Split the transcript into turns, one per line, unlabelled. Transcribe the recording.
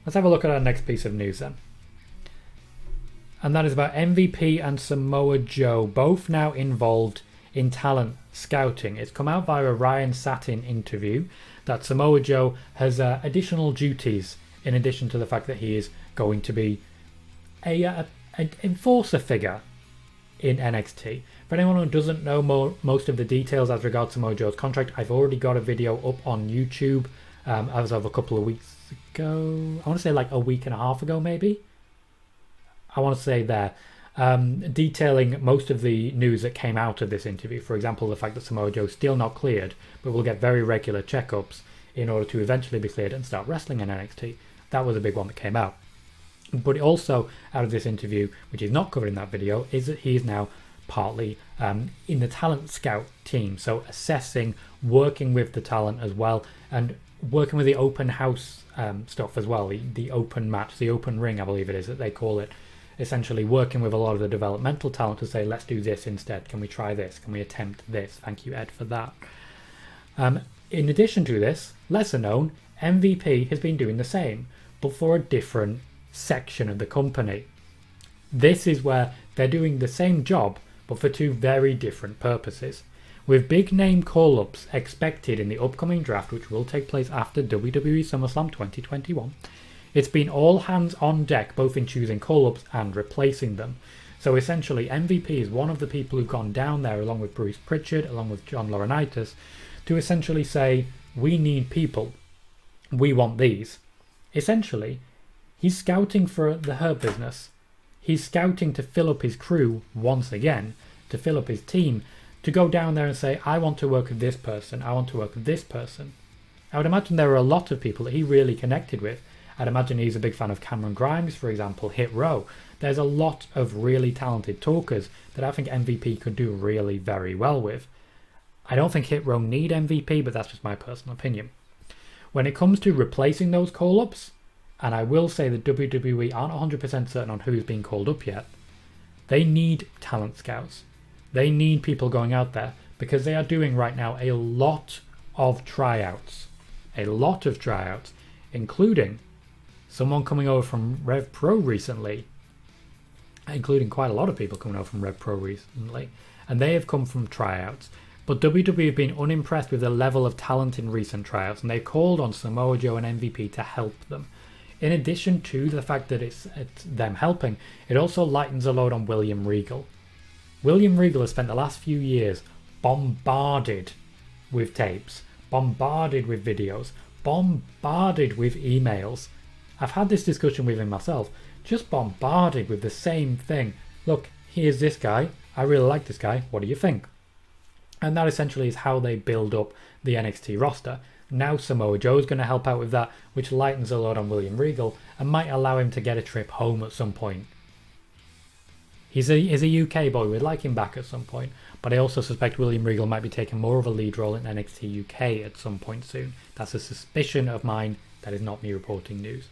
Let's have a look at our next piece of news then. And that is about MVP and Samoa Joe, both now involved in talent scouting. It's come out via a Ryan Satin interview that Samoa Joe has additional duties in addition to the fact that he is going to be an enforcer figure in NXT. For anyone who doesn't know most of the details as regards Samoa Joe's contract, I've already got a video up on YouTube as of a couple of weeks ago. I want to say like a week and a half ago maybe. I want to say there. Detailing most of the news that came out of this interview. For example, the fact that Samoa Joe is still not cleared, but will get very regular checkups in order to eventually be cleared and start wrestling in NXT. That was a big one that came out. But also out of this interview, which is not covered in that video, is that he is now partly in the talent scout team. So assessing, working with the talent as well, and working with the open house stuff as well. The open match, the open ring, I believe it is that they call it. Essentially working with a lot of the developmental talent to say, let's do this instead. Can we try this? Can we attempt this? Thank you, Ed, for that. In addition to this, lesser known, MVP has been doing the same, but for a different section of the company. This is where they're doing the same job, but for two very different purposes. With big name call-ups expected in the upcoming draft, which will take place after WWE Summerslam 2021, it's been all hands on deck, both in choosing call-ups and replacing them. So essentially, MVP is one of the people who've gone down there, along with Bruce Pritchard, along with John Laurinaitis, to essentially say, we need people. We want these. Essentially, he's scouting for the Hurt Business. He's scouting to fill up his crew once again, to fill up his team, to go down there and say, I want to work with this person, I want to work with this person. I would imagine there are a lot of people that he really connected with. I'd imagine he's a big fan of Cameron Grimes, for example, Hit Row. There's a lot of really talented talkers that I think MVP could do really very well with. I don't think Hit Row need MVP, but that's just my personal opinion. When it comes to replacing those call-ups, and I will say that WWE aren't 100% certain on who's being called up yet, they need talent scouts. They need people going out there because they are doing right now a lot of tryouts. A lot of tryouts, including someone coming over from Rev Pro recently, including quite a lot of people coming over from Rev Pro recently, and they have come from tryouts. But WWE have been unimpressed with the level of talent in recent tryouts, and they've called on Samoa Joe and MVP to help them. In addition to the fact that it's them helping, it also lightens the load on William Regal. William Regal has spent the last few years bombarded with tapes, bombarded with videos, bombarded with emails. I've had this discussion with him myself, just bombarded with the same thing. Look, here's this guy. I really like this guy. What do you think? And that essentially is how they build up the NXT roster. Now Samoa Joe is going to help out with that, which lightens the load on William Regal and might allow him to get a trip home at some point. He's a UK boy. We'd like him back at some point. But I also suspect William Regal might be taking more of a lead role in NXT UK at some point soon. That's a suspicion of mine. That is not me reporting news.